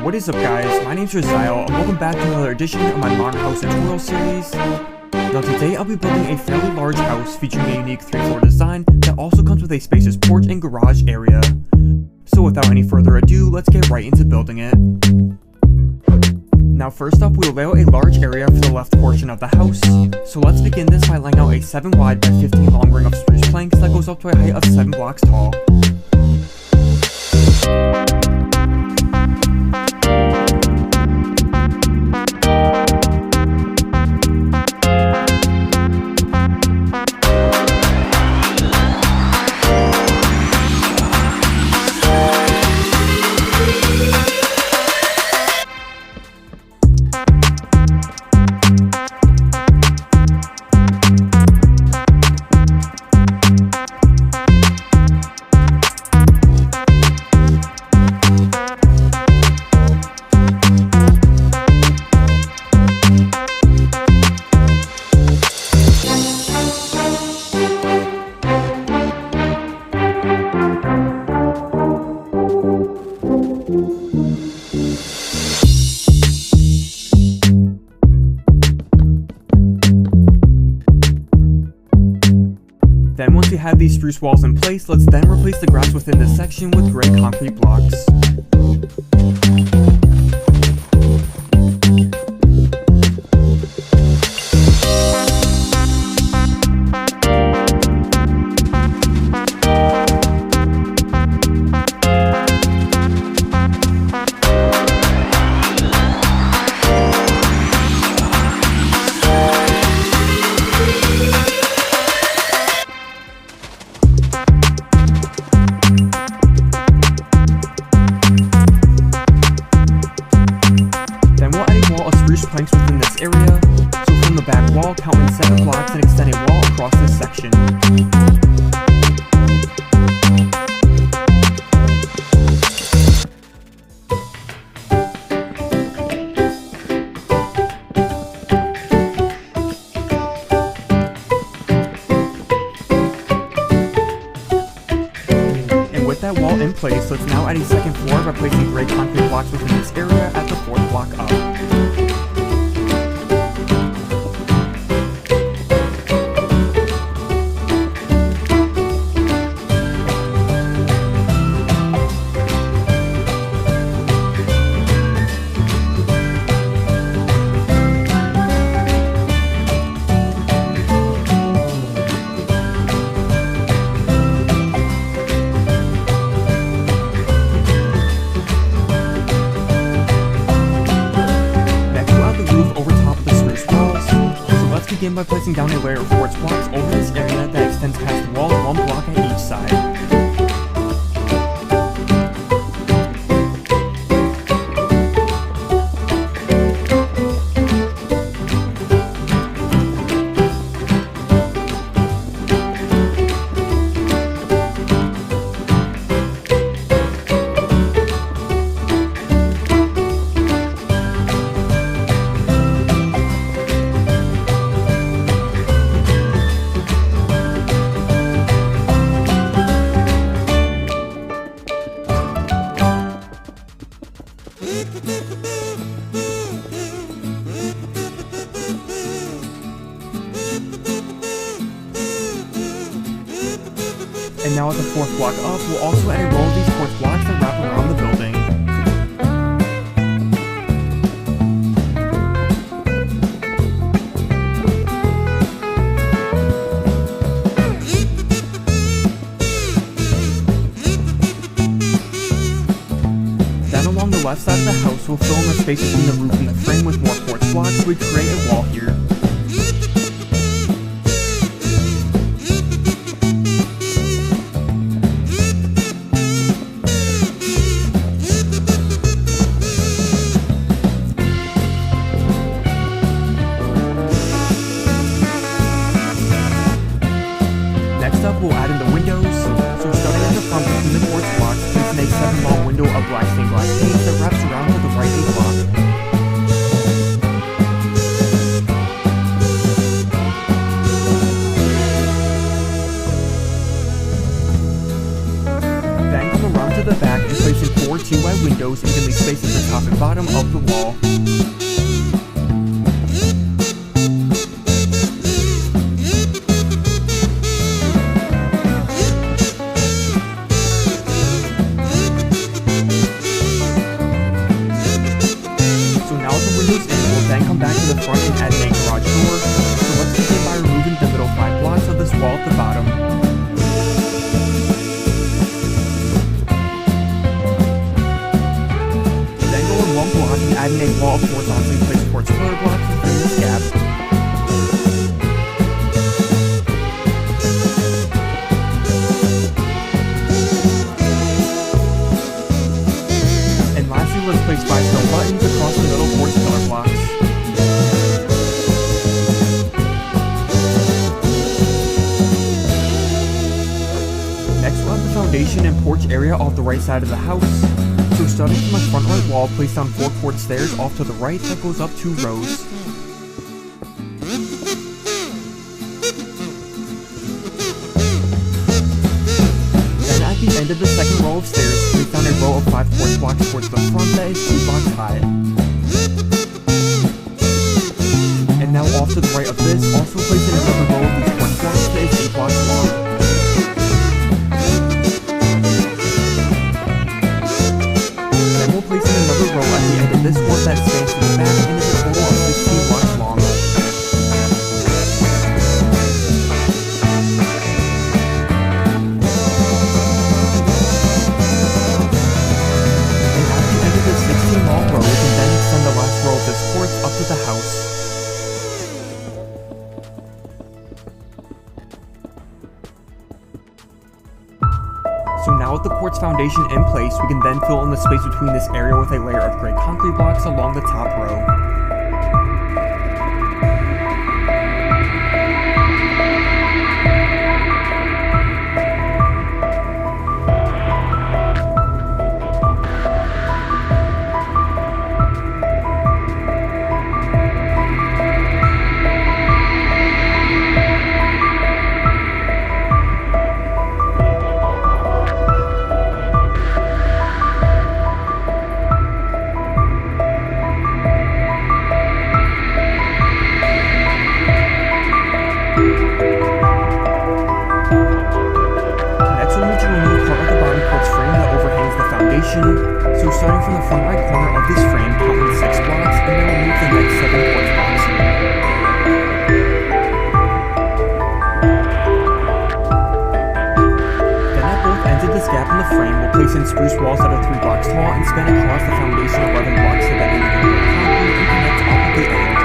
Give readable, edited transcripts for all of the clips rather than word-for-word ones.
What is up guys, my name's Raziel, and welcome back to another edition of my Modern House tutorial series. Now today I'll be building a fairly large house featuring a unique 3-floor design that also comes with a spacious porch and garage area. So without any further ado, let's get right into building it. Now first up, we'll lay out a large area for the left portion of the house. So let's begin this by laying out a 7 wide by 15 long ring of spruce planks that goes up to a height of 7 blocks tall. Then once we have these spruce walls in place, let's then replace the grass within this section with gray concrete blocks. Planks within this area, so from the back wall, count in 7 blocks and extend a wall across this section. And with that wall in place, let's now add a second floor by placing gray concrete blocks within this area at the 4th block up. Begin by placing down a layer of quartz blocks over this area that extends past the wall 1 block at each side. And now at the 4th block up, we'll also add a row of these quartz blocks that wrap around the building. Then along the left side of the house, we'll fill in the space between the roof and the frame with more quartz blocks so we create a wall here. Next up, we'll add in the windows. So starting at the front between the quartz blocks, placing a 7-wall window of black stained glass paint that wraps around to the right 8 block. Then come around to the back and place in 4 2-wide windows windows evenly spaced at the top and bottom of the wall. So now with the windows in, we'll then come back to the front and add a garage door. So let's begin by removing the middle 5 blocks of this wall at the bottom. Then go in 1 block and add in a wall of horizontally placed quartz pillar blocks to fill this gap. And lastly, let's place 5 stone buttons across the middle quartz pillar blocks. Next, we'll have the foundation and porch area off the right side of the house. So starting from my front right wall, place down 4 quartz stairs off to the right that goes up 2 rows. Then at the end of the second row of stairs, place down a row of 5 quartz blocks towards the front that is 2 blocks high. And now off to the right of this, also place in another row of these quartz blocks that is 8 blocks long. Placing another row at the end of this one that spans to the back and is a total of 16 blocks long. And at the end of this 16 long row, we can then extend the last row of this quartz up to the house. So now with the quartz foundation in place, we can then fill in the space between this area with a layer of gray concrete blocks along the top row. So starting from the front right corner of this frame, count in 6 blocks, and then remove the next 7 quartz blocks. Then at both ends of this gap in the frame, we'll place in spruce walls that are 3 blocks tall and span across the foundation 11 blocks so that individual concrete can connect off of the end.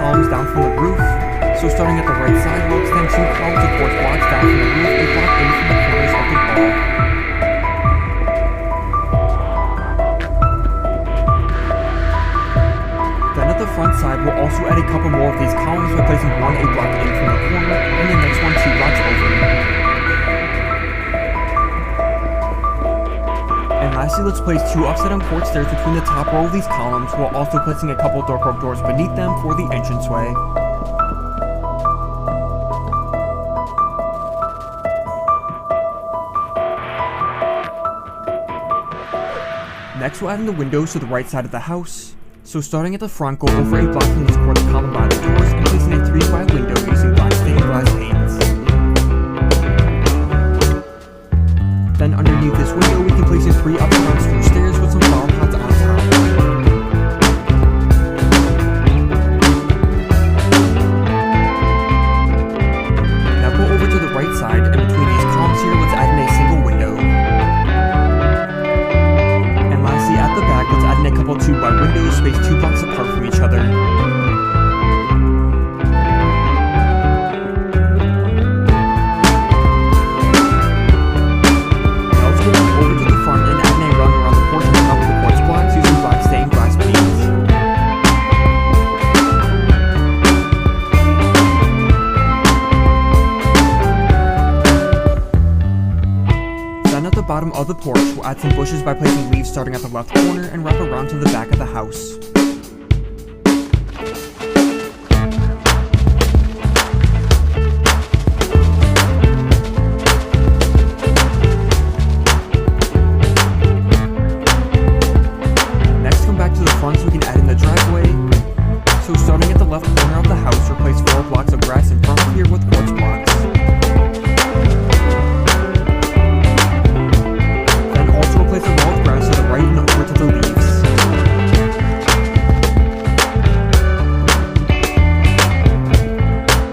columns down from the roof. So starting at the right side, we'll extend 2 columns of quartz blocks down from the roof and block in from the corners of the wall. side, we'll also add a couple more of these columns by placing one a block in from the corner, and the next one 2 blocks over. And lastly, let's place 2 upside-down quartz stairs between the top row of these columns, while also placing a couple door cork doors beneath them for the entranceway. Next, we'll add in the windows to the right side of the house. So starting at the front, go over a block from this corner column by the doors and placing a 3-wide window using black stained glass panes. Then underneath this window, we can place in 3 upside-down screw stairs with some flower pots on top. Now go over to the right side, and between these columns here, let's add in a single window. And lastly, at the back, let's add in a couple 2-wide windows spaced 2 blocks apart from each other. Bottom of the porch, we'll add some bushes by placing leaves starting at the left corner and wrap around to the back of the house. Next, come back to the front so we can add in the driveway. So starting at the left corner of the house, replace 4 blocks of grass in front of here with quartz blocks. Place a wall of grass to the right and over to the leaves.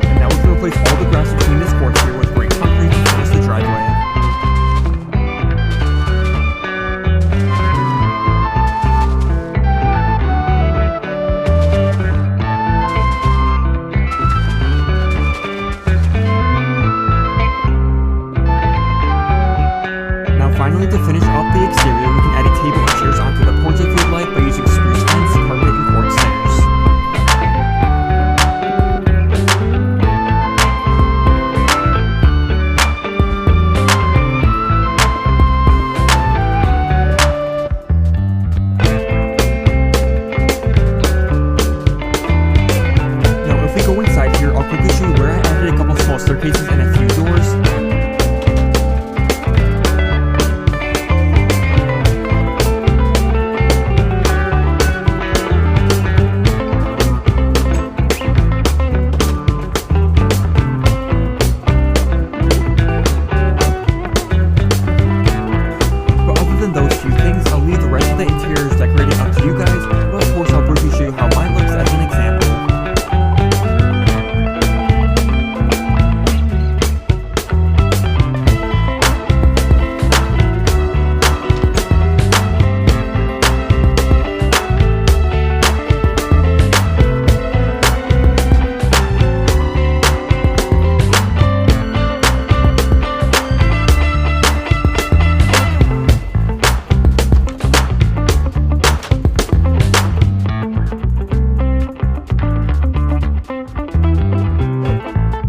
And now we can replace all the grass between this porch here with gray concrete to finish the driveway. Finally, to finish off the exterior, we can add a table and chairs onto the porch if you'd like by using spruce fence, carpet, and quartz stairs. Now, if we go inside here, I'll quickly show you where I added a couple small staircases and a few doors.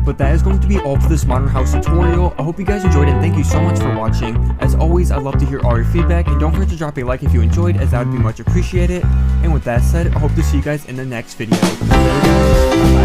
But that is going to be all for this modern house tutorial. I hope you guys enjoyed and thank you so much for watching. As always, I'd love to hear all your feedback, and don't forget to drop a like if you enjoyed, as that would be much appreciated. And with that said, I hope to see you guys in the next video. Bye.